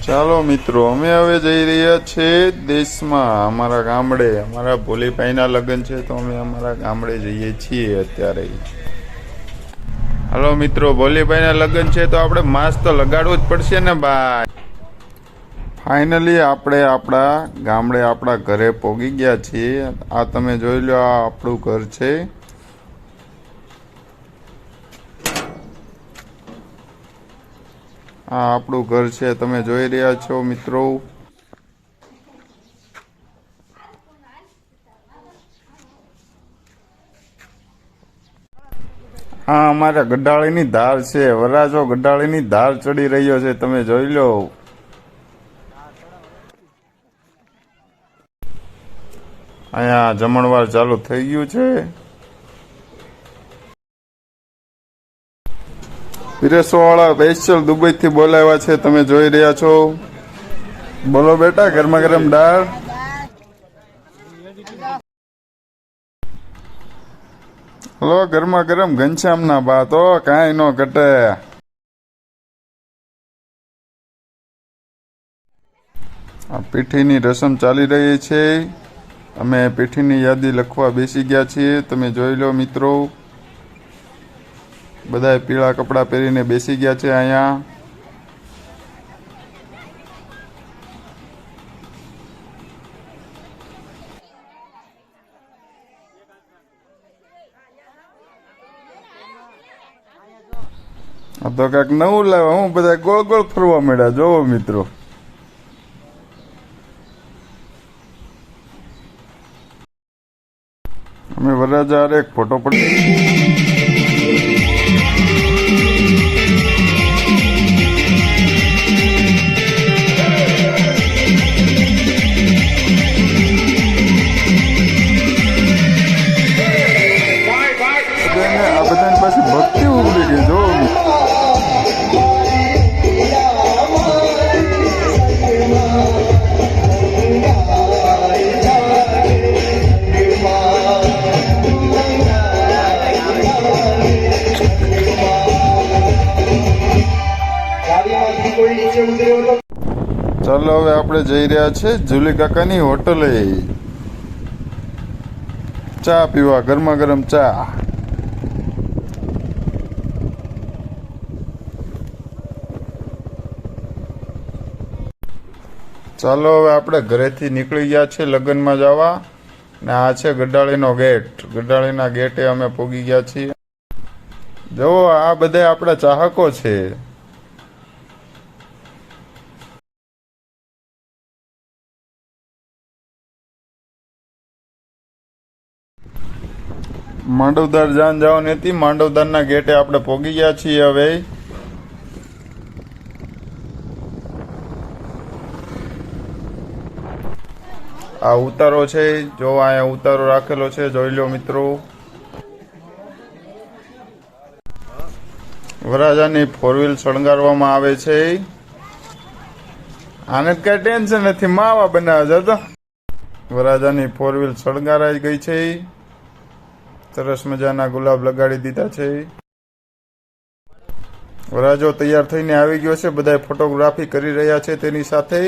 ચાલો મિત્રો, અમે હવે જઈ રહ્યા છે દેશમાં, અમારા ગામડે. અમારા ભોલીભાઈના લગ્ન છે તો અમે અમારા ગામડે જઈએ છીએ અત્યારે. હાલો મિત્રો, ભોલીભાઈના લગ્ન છે તો આપણે માસ્ક તો લગાડવું જ પડશે ને ભાઈ. ફાઇનલી આપણે આપણા ગામડે આપણા ઘરે પહોંચી ગયા છીએ. આ તમે જોઈ લો, આ આપણું ઘર છે. આ આપણું ઘર છે, તમે જોઈ રહ્યા છો મિત્રો. આ અમારા ગડાળીની ધાર છે. વરાજો ગડાળીની ધાર ચડી રહ્યો છે, તમે જોઈ લો. અહીંયા જમણવાર ચાલુ થઈ ગયું છે. પીરેસવાળા સ્પેશિયલ દુબઈથી બોલાવ્યા છે, તમે જોઈ રહ્યા છો. બોલો બેટા, ગરમા ગરમ દાળ. હલો, ગરમા ગરમ ઘનશ્યામના બા તો કાંઈ ન ઘટે. આ પીઠીની રસમ ચાલી રહી છે. અમે પીઠીની યાદી લખવા બેસી ગયા છીએ, તમે જોઈ લો મિત્રો. બધા પીળા કપડાં પહેરીને બેસી ગયા છે અહીંયા. આ તો કાંઈક નવું લાવ્યા, હું બધા ગોળ ગોળ ફરવા માંડ્યા, જોવો મિત્રો. અમે વરરાજા હારે એક ફોટો પડી. આ બધાની પાસે ભક્તિ ઉગડી ગઈ, જો. ચાલો હવે આપણે જઈ રહ્યા છે જુલી કાકાની હોટલે ચા પીવા, ગરમા ગરમ ચા. ચાલો હવે આપણે ઘરેથી નીકળી ગયા છે લગ્નમાં જવા, ને આ છે ગડાળીનો ગેટ. ગડાળીના ગેટે અમે પહોંચી ગયા છીએ. જુઓ, આ બધા આપણા ચાહકો છે. માંડવદાર જાન જવાની હતી, માંડવદારના ગેટે આપણે પહોંચી ગયા છીએ હવે. આ ઉતારો છે, જો અહીંયા ઉતારો રાખેલો છે, જોઈ લો મિત્રો. વરરાજાની 4 વ્હીલ શણગારવામાં આવે છે. આને કઈ ટેન્શન નથી, માવા બનાવે છે. વરરાજાની 4 વ્હીલ શણગારાઈ ગઈ છે. સરસ મજાના ગુલાબ લગાડી દીધા છે. વરરાજો તૈયાર થઈને આવી ગયો છે, બધા ફોટોગ્રાફી કરી રહ્યા છે તેની સાથે.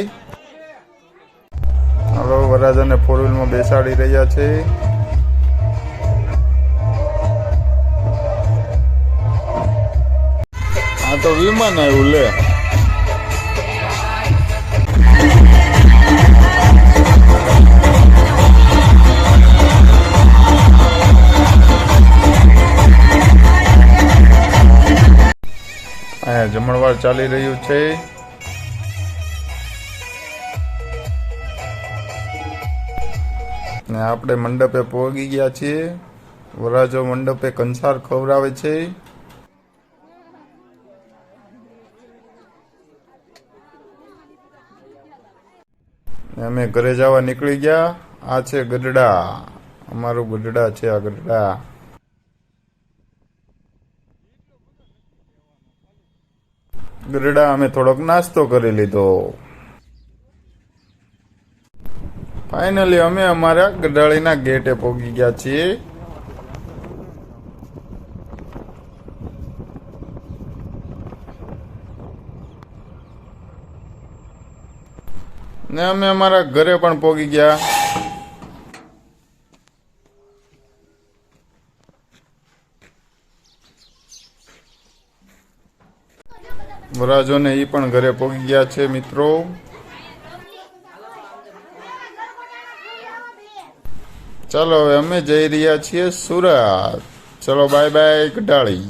હવે વરરાજાને 4 વ્હીલમાં બેસાડી રહ્યા છે. આ તો વિમાન આવ્યું લે. અહીંયા જમણવાર ચાલી રહ્યું છે. ને આપણે મંડપે પહોંચી ગયા છીએ. વરરાજો મંડપે કંસાર ખવડાવે છે. અમે ઘરે જવા નીકળી ગયા. આ છે ગઢડા, અમારું ગઢડા છે આ ગઢડા. ગઢડા અમે થોડોક નાસ્તો કરી લીધો. ફાઇનલી અમે અમારા ગડાળીના ગેટે પહોંચી ગયા છીએ. ને અમે અમારા ઘરે પણ પહોંચી ગયા. વરાજોને એ પણ ઘરે પહોંચી ગયા છે મિત્રો. ચાલો હવે અમે જઈ રહ્યા છીએ સુરત. ચલો બાય બાય ગઢાળી.